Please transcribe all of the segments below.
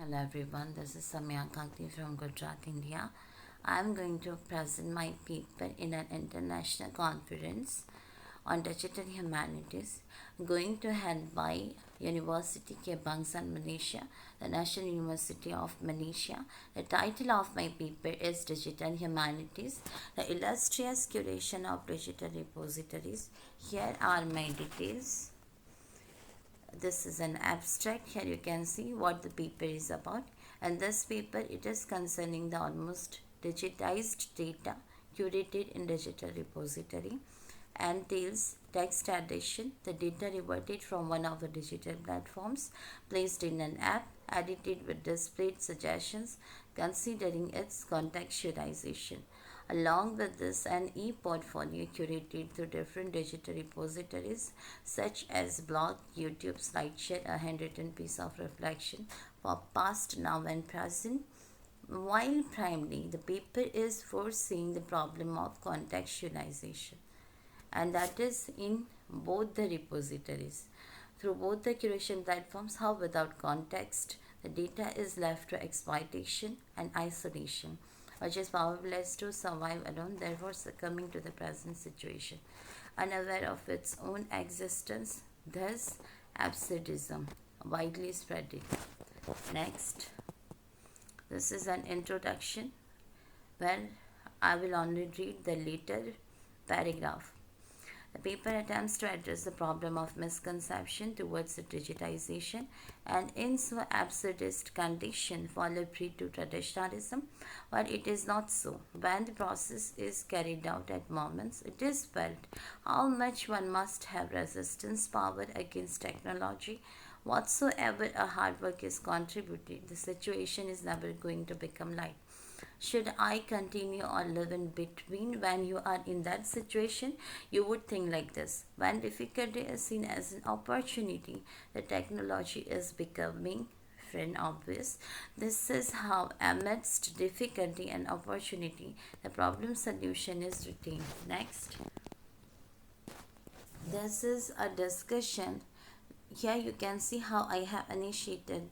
Hello everyone, this is Samya Kakti from Gujarat, India. I am going to present my paper in an international conference on digital humanities going to held by University Ke Bangsan, Malaysia, the National University of Malaysia. The title of my paper is Digital Humanities, the Illustrious Curation of Digital Repositories. Here are my details. This is an abstract. Here you can see what the paper is about, and this paper, it is concerning the almost digitized data curated in digital repository, entails text addition, the data reverted from one of the digital platforms, placed in an app, edited with displayed suggestions, considering its contextuaization. Along with this, an e-portfolio curated through different digital repositories such as blog, YouTube, SlideShare, a handwritten piece of reflection for past, now and present. While primarily the paper is foreseeing the problem of contextualization, and that is in both the repositories. Through both the curation platforms, how without context, the data is left to exploitation and isolation, which is powerless to survive alone, therefore succumbing to the present situation, unaware of its own existence, thus absurdism, widely spreading. Next, this is an introduction where I will only read the later paragraph. The paper attempts to address the problem of misconception towards the digitization and in so absurdist condition follow prey to traditionalism, but it is not so. When the process is carried out at moments, it is felt how much one must have resistance power against technology. Whatsoever a hard work is contributed, the situation is never going to become light. Should I continue or live in between? When you are in that situation, you would think like this. When difficulty is seen as an opportunity, the technology is becoming friend obvious. This is how amidst difficulty and opportunity, the problem solution is retained. Next. This is a discussion. Here you can see how I have initiated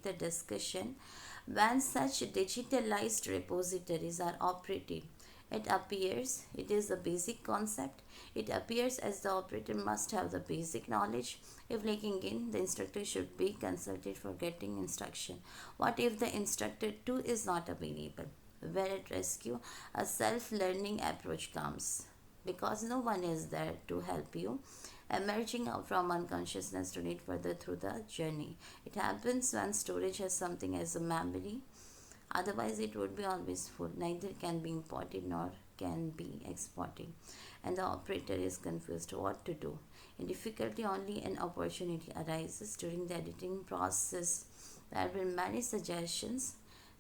the discussion. When such digitalized repositories are operated, it appears it is a basic concept. It appears as the operator must have the basic knowledge. If lacking in, the instructor should be consulted for getting instruction. What if the instructor too is not available? Where at rescue, a self-learning approach comes, because no one is there to help you emerging out from unconsciousness to lead further through the journey. It happens when storage has something as a memory, otherwise it would be always full. Neither can be imported nor can be exported, and the operator is confused what to do. In difficulty, only an opportunity arises during the editing process. There were many suggestions.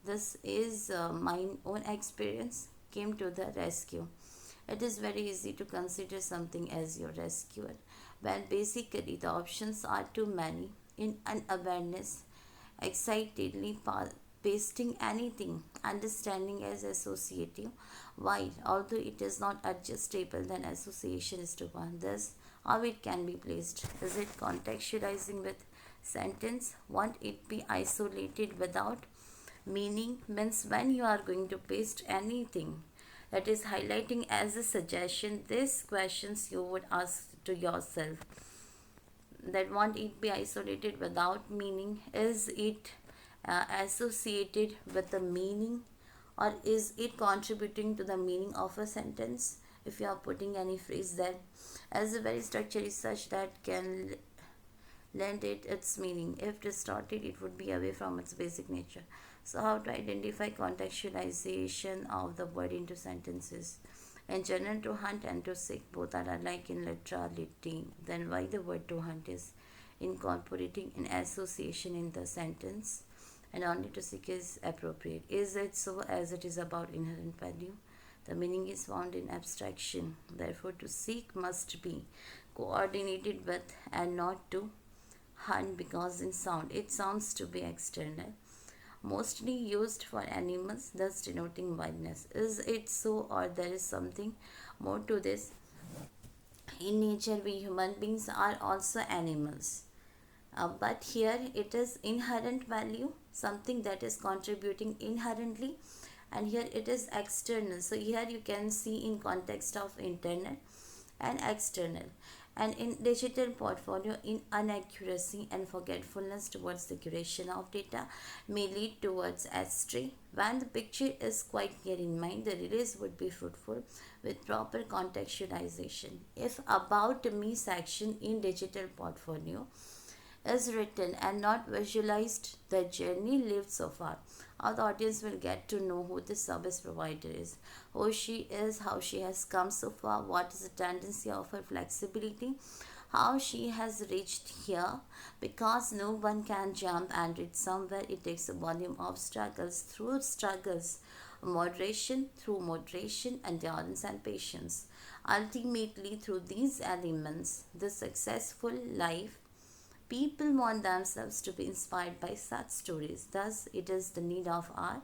This is my own experience came to the rescue. It is very easy to consider something as your rescuer, when basically the options are too many. In unawareness, excitedly pasting anything, understanding as associative, while although it is not adjustable, then association is to one. Thus, how it can be placed? Is it contextualizing with sentence? Won't it be isolated without meaning? Means when you are going to paste anything that is highlighting as a suggestion, these questions you would ask to yourself, that won't it be isolated without meaning? Is it associated with the meaning, or is it contributing to the meaning of a sentence? If you are putting any phrase there, as the very structure is such that can lend it its meaning. If distorted, it would be away from its basic nature. So how to identify contextualization of the word into sentences? In general, to hunt and to seek both are alike in literality. Then why the word to hunt is incorporating an association in the sentence, and only to seek is appropriate? Is it so, as it is about inherent value? The meaning is found in abstraction. Therefore, to seek must be coordinated with and not to hunt, because in sound it sounds to be external, mostly used for animals, thus denoting wildness. Is it so, or there is something more to this? In nature, we human beings are also animals. But here it is inherent value, something that is contributing inherently, and here it is external. So here you can see in context of internal and external. And in digital portfolio, in inaccuracy and forgetfulness towards the curation of data may lead towards astray. When the picture is quite clear in mind, the release would be fruitful with proper contextualization. If about me section in digital portfolio is written and not visualized, the journey lived so far, our audience will get to know who the service provider is, who she is, how she has come so far, what is the tendency of her flexibility, how she has reached here. Because no one can jump and reach somewhere, it takes a volume of struggles, moderation, endurance, and patience. Ultimately, through these elements, the successful life. People want themselves to be inspired by such stories. Thus, it is the need of art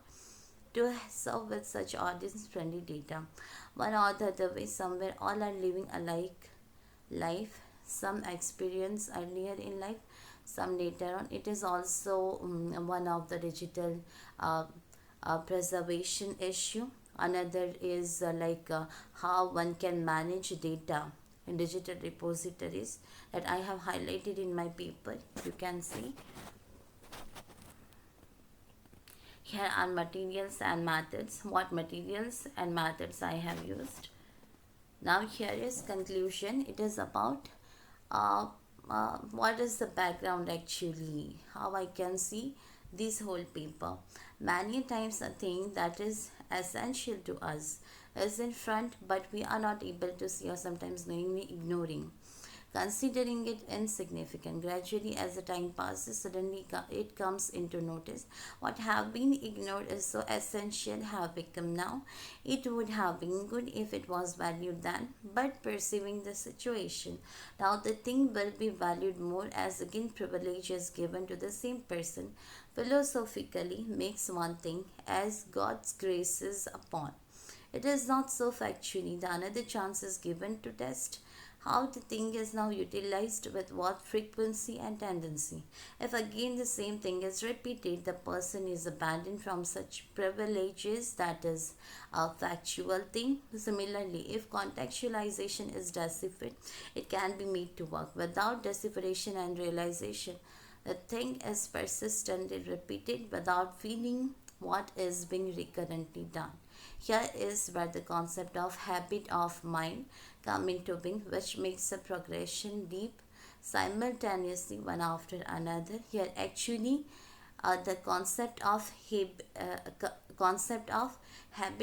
to serve with such audience friendly data. One or the other way, somewhere, all are living a like life. Some experience earlier in life, some later on. It is also one of the digital uh, preservation issue. Another is how one can manage data in digital repositories that I have highlighted in my paper. You can see here are materials and methods. What materials and methods I have used. Now here is conclusion. It is about uh, what is the background actually, how I can see this whole paper. Many times a thing that is essential to us is in front, but we are not able to see, or sometimes knowingly ignoring, considering it insignificant. Gradually, as the time passes, suddenly it comes into notice. What have been ignored is so essential have become now. It would have been good if it was valued then, but perceiving the situation, now the thing will be valued more as again privilege is given to the same person. Philosophically makes one thing as God's grace is upon. It is not so factually. The another chance is given to test how the thing is now utilized with what frequency and tendency. If again the same thing is repeated, the person is abandoned from such privileges, that is a factual thing. Similarly, if contextualization is deciphered, it can be made to work. Without decipheration and realization, the thing is persistently repeated without feeling what is being recurrently done. Here is where the concept of habit of mind come into being, which makes a progression deep simultaneously one after another. Here actually the concept of habit